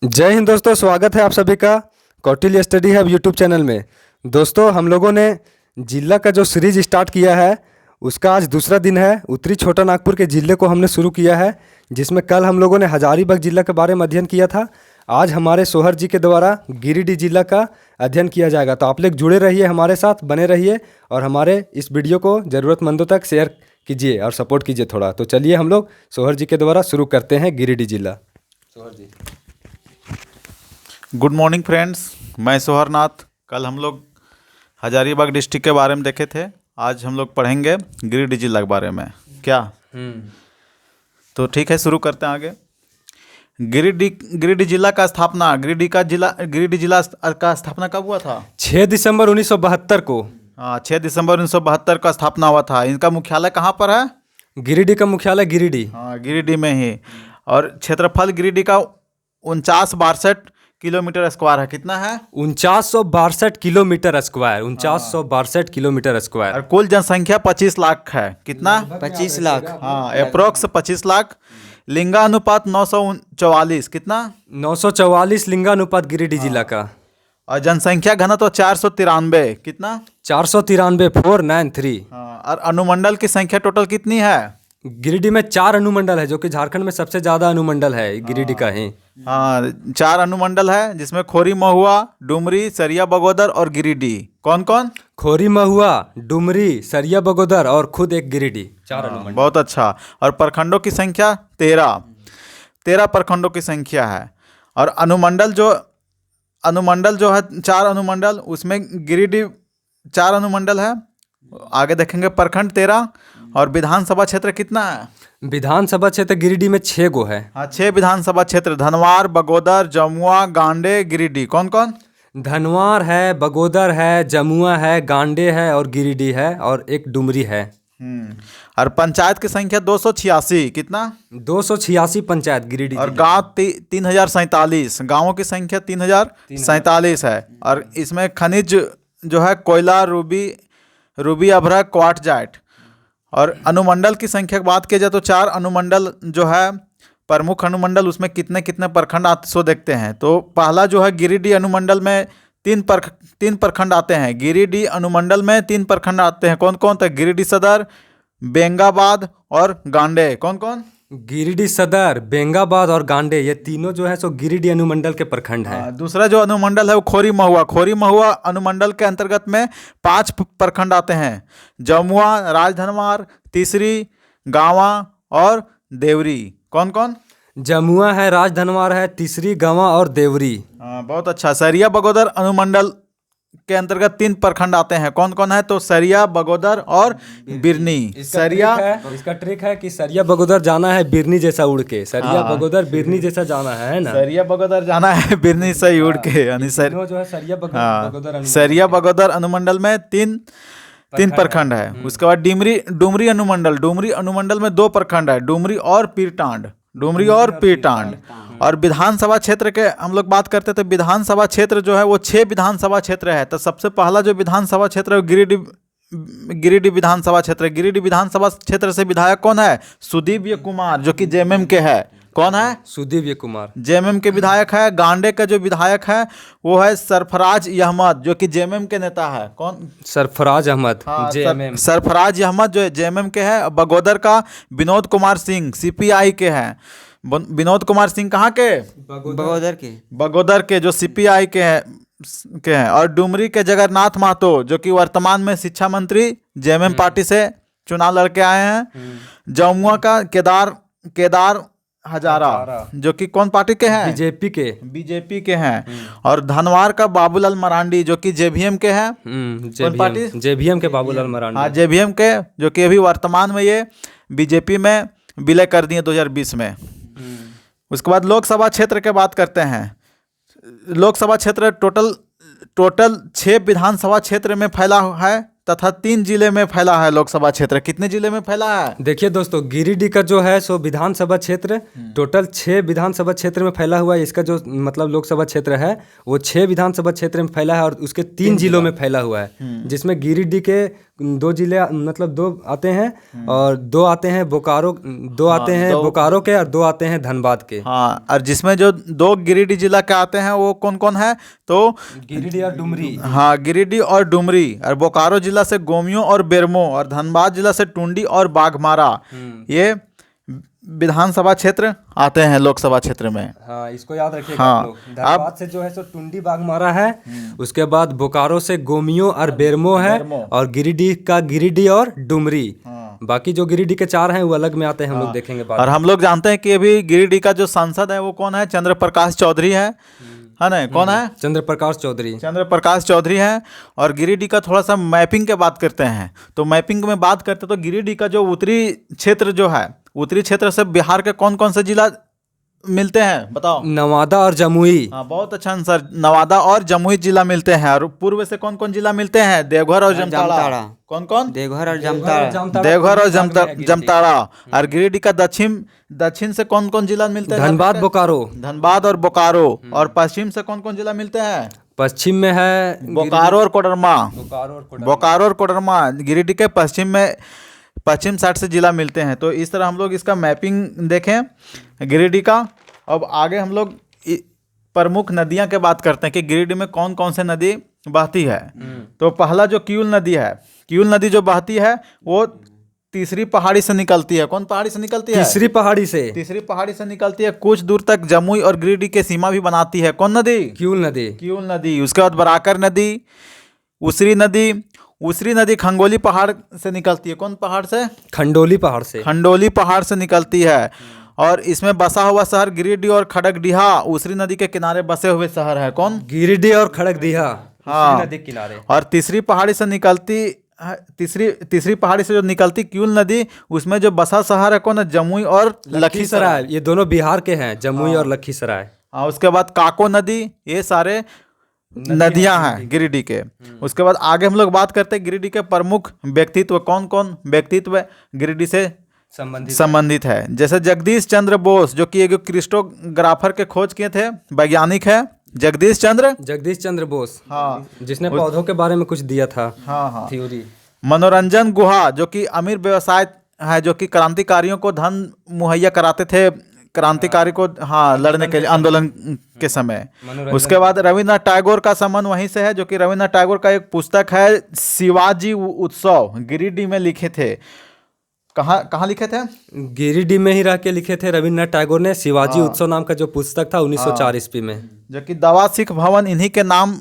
जय हिंद दोस्तों, स्वागत है आप सभी का Kautilya study hub YouTube channel में। दोस्तों, हम लोगों ने जिला का जो सीरीज स्टार्ट किया है उसका आज दूसरा दिन है। उत्तरी छोटा नागपुर के जिले को हमने शुरू किया है, जिसमें कल हम लोगों ने हजारीबाग जिला के बारे में अध्ययन किया था। आज हमारे सोहर जी के द्वारा गिरिडीह जिला का अध्ययन किया जाएगा। तो आप लोग जुड़े रहिए, हमारे साथ बने रहिए और हमारे इस वीडियो को ज़रूरतमंदों तक शेयर कीजिए और सपोर्ट कीजिए थोड़ा। तो चलिए हम लोग सोहर जी के द्वारा शुरू करते हैं गिरिडीह जिला। सोहर जी। गुड मॉर्निंग फ्रेंड्स, मैं सोहरनाथ। कल हम लोग हजारीबाग डिस्ट्रिक्ट के बारे में देखे थे। आज हम लोग पढ़ेंगे गिरिडीह जिला के बारे में। क्या तो ठीक है, शुरू करते हैं आगे। गिरिडीह जिला का स्थापना गिरिडीह जिला का स्थापना कब हुआ था? 6 दिसंबर 1972 को। हाँ, 6 दिसंबर 1972 का स्थापना हुआ था। इनका मुख्यालय कहाँ पर है? गिरिडीह का मुख्यालय गिरिडीह। हाँ, गिरिडीह में ही। और क्षेत्रफल गिरिडीह का 4962 किलोमीटर स्क्वायर है। कितना है? 4962 किलोमीटर स्क्वायर। 4962 kilometre square. और कुल जनसंख्या 25 लाख है। कितना? 25 लाख। हाँ, अप्रोक्स 25 लाख। लिंगानुपात 944। कितना? 944 लिंगानुपात गिरिडीह जिला का। और जनसंख्या घनत्व 493। कितना? 493 493। हाँ, और अनुमंडल की संख्या टोटल कितनी है? गिरिडीह में 4 अनुमंडल है, जो कि झारखंड में सबसे ज़्यादा अनुमंडल है गिरिडीह का ही। हाँ, 4 अनुमंडल है, जिसमें खोरी, महुआ, डुमरी, सरिया, बगोदर और गिरिडीह। कौन कौन? खोरी, महुआ, डुमरी, सरिया, बगोदर और खुद एक गिरिडीह। 4 अनुमंडल। बहुत अच्छा। और प्रखंडों की संख्या 13 प्रखंडों की संख्या है। और अनुमंडल जो है 4 अनुमंडल, उसमें गिरिडीह 4 अनुमंडल है। आगे देखेंगे। प्रखंड 13। और विधानसभा क्षेत्र कितना है? विधानसभा क्षेत्र गिरिडीह में 6 गो है। हाँ, 6 विधानसभा क्षेत्र। धनवार, बगोदर, जमुआ, गांडे, गिरिडीह। कौन कौन? धनवार है, बगोदर है, जमुआ है, गांडे है और गिरिडीह है और एक डुमरी है। और पंचायत की संख्या 286। कितना? 286 पंचायत गिरिडीह। और गांव 3047। गांवों की संख्या 3047 है। और इसमें खनिज जो है कोयला, रूबी, अभ्रक, क्वार्टजाइट। और अनुमंडल की संख्या की बात की जाए तो 4 अनुमंडल जो है प्रमुख अनुमंडल, उसमें कितने कितने प्रखंड आते सो देखते हैं। तो पहला जो है गिरिडीह अनुमंडल में 3 प्रखंड आते हैं। गिरिडीह अनुमंडल में 3 प्रखंड आते हैं। कौन कौन? तो गिरिडीह सदर, बेंगाबाद और गांडे। कौन कौन? गिरिडीह सदर, बेंगाबाद और गांडे, ये तीनों जो है सो गिरिडीह अनुमंडल के प्रखंड है। दूसरा जो अनुमंडल है वो खोरी, महुआ। खोरी, महुआ अनुमंडल के अंतर्गत में 5 प्रखंड आते हैं। जमुआ, राजधनवार, तीसरी, गांवा और देवरी। कौन कौन? जमुआ है, राजधनवार है, तीसरी, गांवा और देवरी। बहुत अच्छा। सरिया, बगोदर अनुमंडल के अंतर्गत 3 प्रखंड आते हैं। कौन कौन है? तो सरिया, बगोदर और बिरनी। इसका ट्रिक है कि सरिया बगोदर जाना है बिरनी जैसा उड़ के। सरिया बगोदर बिरनी जैसा जाना है ना। सरिया बगोदर जाना है बिरनी से उड़ के, यानी जो है सरिया बगोदर सरिया बगोदर अनुमंडल में 3 प्रखंड है। उसके बाद डुमरी अनुमंडल में 2 प्रखंड है। डुमरी और पीरटांड। और विधानसभा क्षेत्र के हम लोग बात करते थे। विधानसभा क्षेत्र जो है वो 6 विधानसभा क्षेत्र है। तो सबसे पहला जो विधानसभा क्षेत्र है गिरिडीह विधानसभा क्षेत्र। गिरिडीह विधानसभा क्षेत्र से विधायक कौन है? सुदीव्य कुमार, जो कि जेएमएम के है। कौन है? सुदीव्य कुमार, जेएमएम के विधायक है। गांडे का जो विधायक है वो है सरफराज अहमद, जो कि जेएमएम के नेता है। कौन? सरफराज अहमद। हाँ, जेएमएम। सरफराज अहमद जो जेएमएम के है। बगोदर का विनोद कुमार सिंह सीपीआई के हैं। विनोद कुमार सिंह कहाँ के? बगोदर के, जो सीपीआई के हैं। और डुमरी के जगन्नाथ महतो, जो कि वर्तमान में शिक्षा मंत्री जेएमएम पार्टी से चुनाव लड़के आए हैं। जमुआ का केदार हजारा, जो कि कौन पार्टी के हैं? बीजेपी के हैं। और धनवार का बाबूलाल मरांडी, जो कि जेवीएम के हैं। कौन पार्टी? जेवीएम के बाबूलाल मरांडी। हाँ, जेवीएम के, जो कि अभी वर्तमान में ये बीजेपी में विलय कर दिए 2020 में। उसके बाद लोकसभा क्षेत्र के बात करते हैं। लोकसभा क्षेत्र टोटल 6 विधानसभा क्षेत्र में फैला है। तथा 3 जिले में फैला है लोकसभा क्षेत्र। कितने जिले में फैला है? देखिए दोस्तों, गिरिडीह का जो है सो विधानसभा क्षेत्र टोटल 6 विधानसभा क्षेत्र में फैला हुआ है। इसका जो मतलब लोकसभा क्षेत्र है वो 6 विधानसभा क्षेत्र में फैला है और उसके 3 जिलों में फैला हुआ है, जिसमें गिरिडीह के 2 जिले मतलब 2 आते हैं और 2 आते हैं बोकारो, 2 आते हैं बोकारो के और 2 आते हैं धनबाद के। हाँ, और जिसमें जो 2 गिरिडीह जिला के आते हैं वो कौन कौन है? तो गिरिडीह और डुमरी। हाँ, गिरिडीह और डुमरी, और बोकारो जिला से गोमियों और बेरमो, और धनबाद जिला से टुंडी और बाघमारा, ये विधानसभा क्षेत्र आते हैं लोकसभा क्षेत्र में। हाँ, इसको याद रखिएगा आप लोग। धनबाद से जो है सो टुंडी बाघमारा है, उसके बाद बोकारो से गोमियो और बेरमो है, और गिरिडीह का गिरिडीह और डुमरी। बाकी जो गिरिडीह के 4 हैं वो अलग में आते हैं, हम लोग देखेंगे बाद में। और हम लोग जानते हैं कि अभी गिरिडीह का जो सांसद है वो कौन है? चंद्र प्रकाश चौधरी है ना? कौन है? चंद्र प्रकाश चौधरी। चंद्र प्रकाश चौधरी है। और गिरिडीह का थोड़ा सा मैपिंग के बात करते हैं, तो मैपिंग में बात करते तो गिरिडीह का जो उत्तरी क्षेत्र जो है, उत्तरी क्षेत्र से बिहार के कौन कौन से जिला मिलते हैं बताओ? नवादा और जमुई। हाँ, बहुत अच्छा आंसर। नवादा और जमुई जिला मिलते हैं। और पूर्व से कौन कौन जिला मिलते हैं? देवघर और जामताड़ा। कौन कौन? देवघर और जामताड़ा। देवघर और जामताड़ा। और गिरिडीह का दक्षिण से कौन कौन जिला मिलते हैं? धनबाद बोकारो। धनबाद और बोकारो। और पश्चिम से कौन कौन जिला मिलते हैं? पश्चिम में है बोकारो और कोडरमा। बोकारो और कोडरमा गिरिडीह के पश्चिम साइड से जिला मिलते हैं। तो इस तरह हम लोग इसका मैपिंग देखें गिरिडीह का। अब आगे हम लोग प्रमुख नदियां के बात करते हैं कि गिरिडीह में कौन कौन से नदी बहती है। तो पहला जो किऊल नदी है, किऊल नदी जो बहती है वो तीसरी पहाड़ी से निकलती है। कौन पहाड़ी से निकलती है? तीसरी पहाड़ी से। तीसरी पहाड़ी से निकलती है, कुछ दूर तक जमुई और गिरिडीह के सीमा भी बनाती है। कौन नदी? किऊल नदी। किऊल नदी। उसके बाद बराकर नदी, उसरी नदी। उसरी नदी खंगोली पहाड़ से निकलती है। कौन पहाड़ से? खंडोली पहाड़ से। खंडोली पहाड़ से निकलती है। और इसमें बसा हुआ शहर गिरिडीह और खड़गडीहा उसरी नदी के किनारे बसे हुए शहर है। कौन? गिरिडीह और खड़गडीहा। हाँ, नदी के किनारे। और तीसरी पहाड़ी से निकलती तीसरी पहाड़ी से जो निकलती किऊल नदी, उसमें जो बसा शहर है कौन? जमुई और लखीसराय। ये दोनों बिहार के हैं, जमुई और लखीसराय। हाँ, उसके बाद काको नदी। ये सारे नदियां हैं गिरिडीह के। उसके बाद आगे हम लोग बात करते हैं गिरिडीह के प्रमुख व्यक्तित्व। कौन कौन व्यक्तित्व गिरिडीह से संबंधित है? जैसे जगदीश चंद्र बोस, जो कि एक क्रिस्टोग्राफर के खोज किए थे, वैज्ञानिक है जगदीश चंद्र बोस। हाँ, जिसने पौधों के बारे में कुछ दिया था। हाँ थ्योरी। मनोरंजन गुहा, जो कि अमीर व्यवसाय है, जो कि क्रांतिकारियों को धन मुहैया कराते थे, क्रांतिकारी को लड़ने के लिए आंदोलन के समय। उसके बाद रविन्द्रनाथ टैगोर का संबंध वहीं से है, जो कि रविन्द्रनाथ टैगोर का एक पुस्तक है शिवाजी उत्सव, गिरिडीह में लिखे थे। कहाँ लिखे थे? गिरिडीह में ही रह के लिखे थे रविन्द्रनाथ टैगोर ने। शिवाजी उत्सव नाम का जो पुस्तक था 1904 ईस्वी में। जो कि दवा सिख भवन इन्हीं के नाम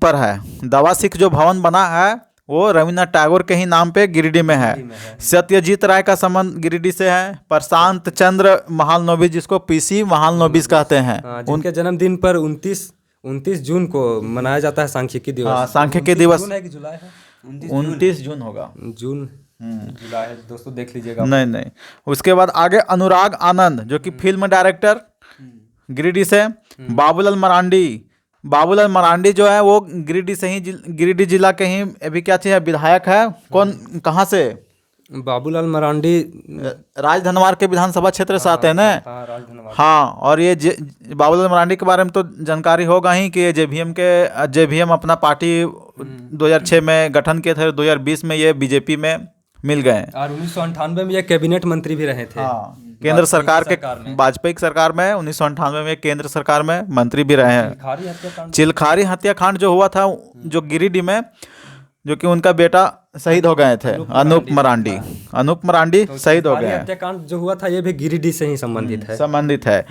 पर है। दवा सिख जो भवन बना है वो रविन्द्रनाथ टैगोर के ही नाम पे गिरिडीह में है। सत्यजीत राय का संबंध गिरिडीह से है। प्रशांत चंद्र महालनोबिस, जिसको पीसी महालनोबिस कहते हैं, उनके जन्मदिन पर 29 जून को मनाया जाता है सांख्यिकी दिवस। सांख्यिकी दिवस 29 जून होगा। जुलाई है दोस्तों, देख लीजिएगा। नहीं। उसके बाद आगे अनुराग आनंद, जो कि फिल्म डायरेक्टर गिरिडीह से। बाबूलाल मरांडी जो है वो गिरिडीह से ही, गिरिडीह जिला के ही अभी क्या चाहिए विधायक है। कौन? कहाँ से? बाबूलाल मरांडी राजधनवार के विधानसभा क्षेत्र से आते हैं ना। हाँ, और ये बाबूलाल मरांडी के बारे में तो जानकारी होगा ही कि ये जेवीएम अपना पार्टी 2006 में गठन किए थे, 2020 में ये बीजेपी में मिल गए। और 1998 में ये कैबिनेट मंत्री भी रहे थे। केंद्र सरकार के वाजपेयी की सरकार में 1998 में केंद्र सरकार में मंत्री भी रहे हैं। चिलखारी हत्याकांड जो हुआ था जो गिरिडीह में, जो कि उनका बेटा शहीद हो गए थे, अनूप मरांडी शहीद हो गए। हत्याकांड जो हुआ था ये भी गिरिडीह से ही संबंधित है।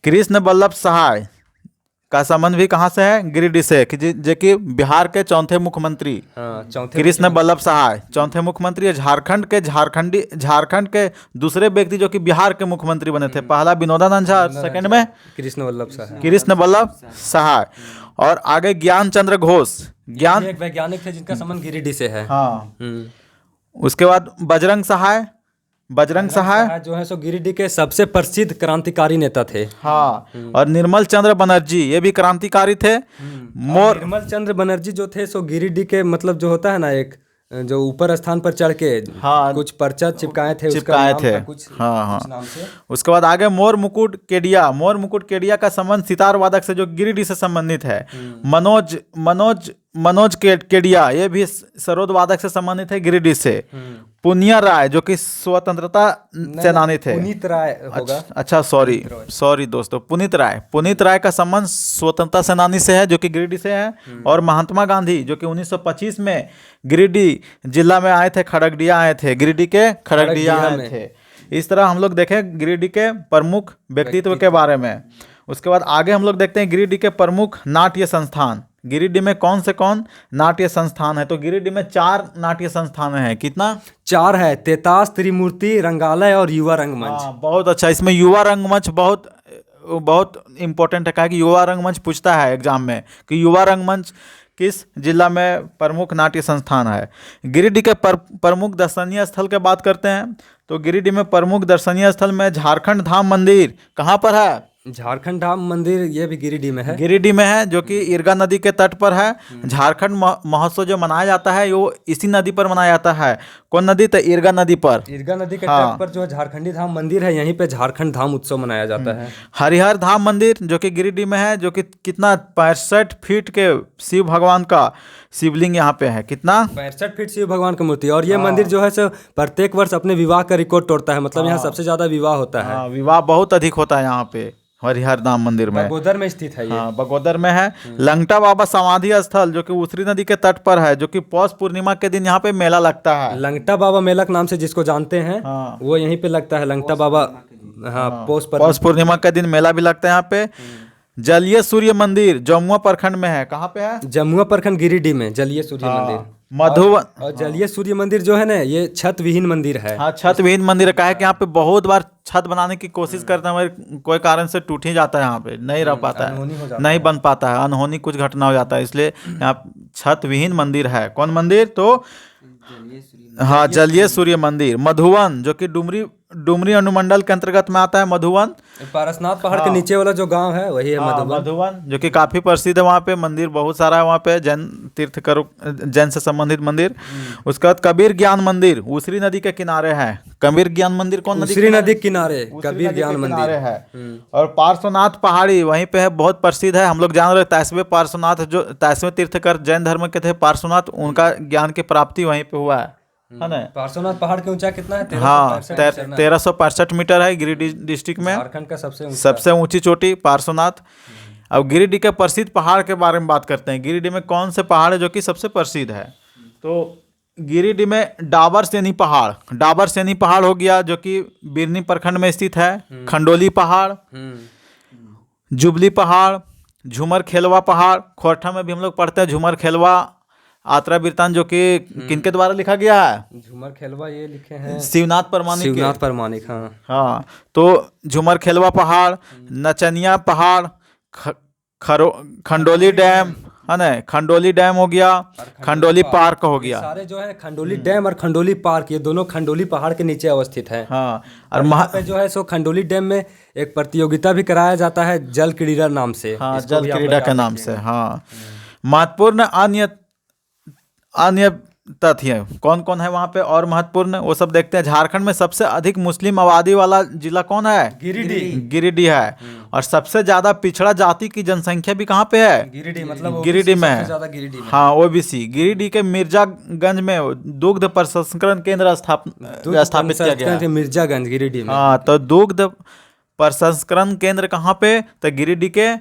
कृष्ण बल्लभ सहाय का संबंध भी कहाँ से है? गिरिडीह से, जो कि बिहार के चौथे मुख्यमंत्री कृष्ण बल्लभ सहाय चौथे मुख्यमंत्री। झारखंड के दूसरे व्यक्ति जो कि बिहार के मुख्यमंत्री बने थे, पहला विनोदानंद झा, सेकंड में कृष्ण बल्लभ सहाय। और आगे ज्ञान चंद्र घोष, एक वैज्ञानिक थे जिनका संबंध गिरिडीह से है। उसके बाद बजरंग सहाय जो है सो गिरिडीह के सबसे प्रसिद्ध क्रांतिकारी नेता थे। हाँ, और निर्मल चंद्र बनर्जी, ये भी क्रांतिकारी थे। निर्मल चंद्र बनर्जी जो थे सो गिरिडीह के मतलब जो होता है ना एक जो ऊपर स्थान पर चढ़ के हाँ, कुछ पर्चा चिपकाए थे, उसका चिपकाए नाम थे। था कुछ हाँ कुछ नाम से। उसके बाद आगे मोर मुकुट केडिया। मोर मुकुट केडिया का संबंध सितार वादक से जो गिरिडीह से संबंधित है। मनोज मनोज मनोज केडिया ये भी सरोद वादक से संबंधित है गिरिडीह से। पुनिया राय जो कि स्वतंत्रता सेनानी थे। पुनीत राय होगा। अच्छा सॉरी दोस्तों, पुनीत राय का संबंध स्वतंत्रता सेनानी से है जो कि गिरिडीह से है। और महात्मा गांधी जो कि 1925 में गिरिडीह जिला में आए थे, खड़गडिया आए थे, गिरिडीह के खड़गडिया आए थे। इस तरह हम लोग देखें गिरिडीह के प्रमुख व्यक्तित्व के बारे में। उसके बाद आगे हम लोग देखते हैं गिरिडीह के प्रमुख नाट्य संस्थान। गिरिडीह में कौन से नाट्य संस्थान है? तो गिरिडीह में 4 नाट्य संस्थान है। कितना? 4 है, तेतास, त्रिमूर्ति, रंगालय और युवा रंगमंच। बहुत अच्छा। इसमें युवा रंगमंच बहुत इंपॉर्टेंट है, क्या कि युवा रंगमंच पूछता है एग्जाम में कि युवा रंगमंच किस जिला में प्रमुख नाट्य संस्थान है। गिरिडीह के प्रमुख दर्शनीय स्थल की बात करते हैं तो गिरिडीह में प्रमुख दर्शनीय स्थल में झारखंड धाम मंदिर कहाँ पर है? झारखंड धाम मंदिर ये भी गिरिडीह में है। गिरिडीह में है जो कि इरगा नदी के तट पर है। झारखंड महोत्सव जो मनाया जाता है वो इसी नदी पर मनाया जाता है। कौन नदी? तो इरगा नदी पर। इरगा नदी के तट पर जो झारखंडी धाम मंदिर है, यहीं पे झारखंड धाम उत्सव मनाया जाता है। हरिहर धाम मंदिर जो कि गिरिडीह में है, जो कि कितना 65 फीट के शिव भगवान का शिवलिंग यहाँ पे है। कितना? 65 फीट शिव भगवान की मूर्ति। और ये मंदिर जो है सो प्रत्येक वर्ष अपने विवाह का रिकॉर्ड तोड़ता है, मतलब यहाँ सबसे ज्यादा विवाह होता है। विवाह बहुत अधिक होता है यहाँ पे हरिहर धाम मंदिर में। बगोदर में स्थित है ये। हाँ, बगोदर में है। लंगटा बाबा समाधि स्थल जो कि उसरी नदी के तट पर है, जो कि पौष पूर्णिमा के दिन यहाँ पे मेला लगता है। लंगटा बाबा मेला के नाम से जिसको जानते हैं, वो यहीं पे लगता है। लंगटा बाबा, हाँ, पौष पूर्णिमा के दिन मेला भी लगता है यहाँ पे। जलीय सूर्य मंदिर जमुआ प्रखंड में है। कहाँ पे है? जमुआ प्रखंड गिरिडीह में जलीय सूर्य मंदिर। मधुवन और जलीय सूर्य मंदिर जो है ना, ये छत विहीन मंदिर है। हाँ, छत विहीन मंदिर है। क्या है कि यहाँ पे बहुत बार छत बनाने की कोशिश करते हैं, मगर कोई कारण से टूट ही जाता है, यहाँ पे नहीं रह पाता है, नहीं बन पाता है, अनहोनी कुछ घटना हो जाता है, इसलिए यहाँ छत विहीन मंदिर है। कौन मंदिर? तो हाँ, जलीय सूर्य मंदिर। मधुवन जो कि डुमरी अनुमंडल के अंतर्गत में आता है। मधुवन पारसनाथ पहाड़ के नीचे वाला जो गांव है वही है मधुवन, जो कि काफी प्रसिद्ध है। वहाँ पे मंदिर बहुत सारा है, वहाँ पे जैन तीर्थकर जैन से संबंधित मंदिर। उसके बाद कबीर ज्ञान मंदिर उसरी नदी के किनारे है। कबीर ज्ञान मंदिर कौन नदी? उसरी नदी किनारे कबीर ज्ञान मंदिर है। और पार्श्वनाथ पहाड़ी वहीं पे है, बहुत प्रसिद्ध है। हम लोग जान रहे तैसवे पार्श्वनाथ, जो तैसवे तीर्थकर जैन धर्म के थे पार्श्वनाथ, उनका ज्ञान की प्राप्ति वहीं पे हुआ है ना। पार्श्वनाथ पहाड़ की ऊंचाई कितना है? 1365 मीटर है। गिरिडीह डिस्ट्रिक्ट में झारखंड का सबसे ऊंची चोटी पार्श्वनाथ। अब गिरिडीह के प्रसिद्ध पहाड़ के बारे में बात करते हैं। गिरिडीह में कौन से पहाड़ है जो कि सबसे प्रसिद्ध है? तो गिरिडीह में डाबर सेनी पहाड़ हो गया, जो कि बिरनी प्रखंड में स्थित है। खंडोली पहाड़, जुबली पहाड़, झूमर खेलवा पहाड़। खोरठा में भी हम लोग पढ़ते हैं झूमर खेलवा आत्रा वृत्तांत, जो कि किनके द्वारा लिखा गया है? झूमर खेलवा ये लिखे हैं शिवनाथ परमानिक। हाँ, तो झूमर खेलवा पहाड़, नचनिया पहाड़, खंडोली डैम है ना, खंडोली डैम हो गया, खंडोली पार्क हो गया। सारे जो है खंडोली डैम और खंडोली पार्क, ये दोनों खंडोली पहाड़ के नीचे अवस्थित है। हाँ, और वहाँ पे जो है सो खंडोली डैम में एक प्रतियोगिता भी कराया जाता है जल क्रीड़ा नाम से। हाँ, जल क्रीड़ा के नाम से। हाँ, महत्वपूर्ण अन्य तथ्य कौन कौन है वहाँ पे और महत्वपूर्ण, वो सब देखते हैं। झारखंड में सबसे अधिक मुस्लिम आबादी वाला जिला कौन है? गिरिडीह है। और सबसे ज्यादा पिछड़ा जाति की जनसंख्या भी कहाँ पे है? गिरिडीह में है। हाँ, ओबीसी। गिरिडीह के मिर्जागंज में दुग्ध प्रसंस्करण केंद्र स्थापित किया गया है। मिर्जागंज गिरिडीह में। हाँ, तो दुग्ध प्रसंस्करण केंद्र कहाँ पे? तो गिरिडीह के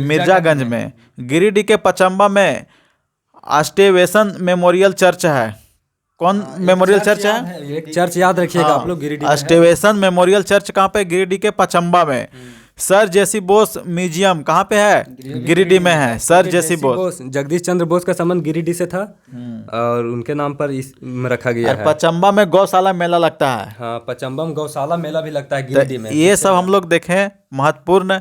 मिर्जागंज में। गिरिडीह के पचम्बा में अष्टवेशन मेमोरियल चर्च है। कौन मेमोरियल चर्च है? एक चर्च याद रखिएगा आप लोग, गिरिडीह अष्टवेशन मेमोरियल चर्च कहाँ पे? गिरिडीह के पचम्बा में। सर जेसी बोस म्यूजियम कहाँ पे है? गिरिडीह में है। सर जेसी बोस, जगदीश चंद्र बोस का संबंध गिरिडीह से था और उनके नाम पर रखा गया है। पचम्बा में गौशाला मेला लगता है। हाँ, पचम्बा में गौशाला मेला भी लगता है गिरिडीह में। ये सब हम लोग देखें महत्वपूर्ण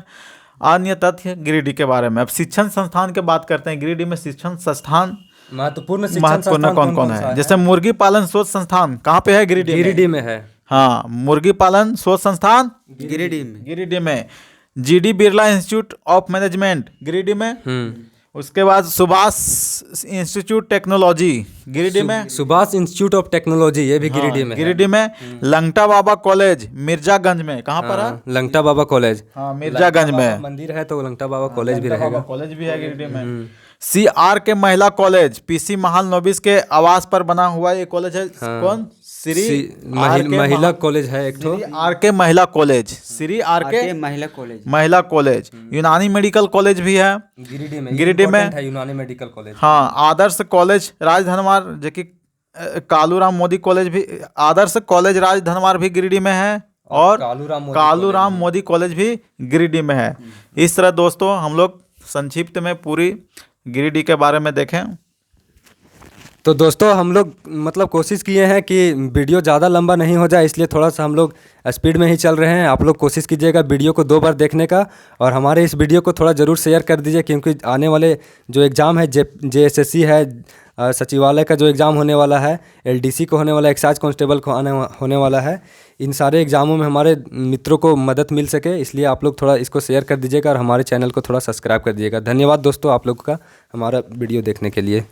अन्य तथ्य गिरिडीह के बारे में। अब शिक्षण संस्थान की बात करते हैं। गिरिडीह में शिक्षण संस्थान महत्वपूर्ण कौन कौन है? जैसे मुर्गी पालन शोध संस्थान कहाँ पे है? गिरिडीह में है। हाँ, मुर्गी पालन शोध संस्थान गिरिडीह में। GD Birla institute of management Giridih में। उसके बाद सुभाष इंस्टीट्यूट टेक्नोलॉजी गिरिडीह में। सुभाष इंस्टीट्यूट ऑफ टेक्नोलॉजी, ये भी गिरिडीह में है। गिरिडीह में लंगटा बाबा कॉलेज मिर्जागंज में, कहाँ पर है? लंगटा बाबा कॉलेज। हाँ, मिर्जागंज में मंदिर है तो लंगटा बाबा कॉलेज भी रहेगा। कॉलेज भी है गिरिडीह में। CR के महिला कॉलेज पीसी महाल नोबिस के आवास पर बना हुआ ये कॉलेज है। कौन? महिला कॉलेज है एक तो। आर के महिला कॉलेज, श्री आर के महिला कॉलेज। यूनानी मेडिकल कॉलेज भी है गिरिडीह में है यूनानी मेडिकल कॉलेज। हाँ, आदर्श कॉलेज राजधनवार, जो कि कालूराम मोदी कॉलेज भी, आदर्श कॉलेज राजधनवार भी गिरिडीह में है, और कालूराम मोदी कॉलेज भी गिरिडीह में है। इस तरह दोस्तों हम लोग संक्षिप्त में पूरी गिरिडीह के बारे में देखें। तो दोस्तों हम लोग मतलब कोशिश किए हैं कि वीडियो ज़्यादा लंबा नहीं हो जाए, इसलिए थोड़ा सा हम लोग स्पीड में ही चल रहे हैं। आप लोग कोशिश कीजिएगा वीडियो को 2 बार देखने का, और हमारे इस वीडियो को थोड़ा ज़रूर शेयर कर दीजिए, क्योंकि आने वाले जो एग्ज़ाम है JSSC है, सचिवालय का जो एग्ज़ाम होने वाला है, LDC को होने वाला, एक्साइज कांस्टेबल को होने वाला है, इन सारे एग्ज़ामों में हमारे मित्रों को मदद मिल सके, इसलिए आप लोग थोड़ा इसको शेयर कर दीजिएगा और हमारे चैनल को थोड़ा सब्सक्राइब कर दीजिएगा। धन्यवाद दोस्तों आप लोग का हमारा वीडियो देखने के लिए।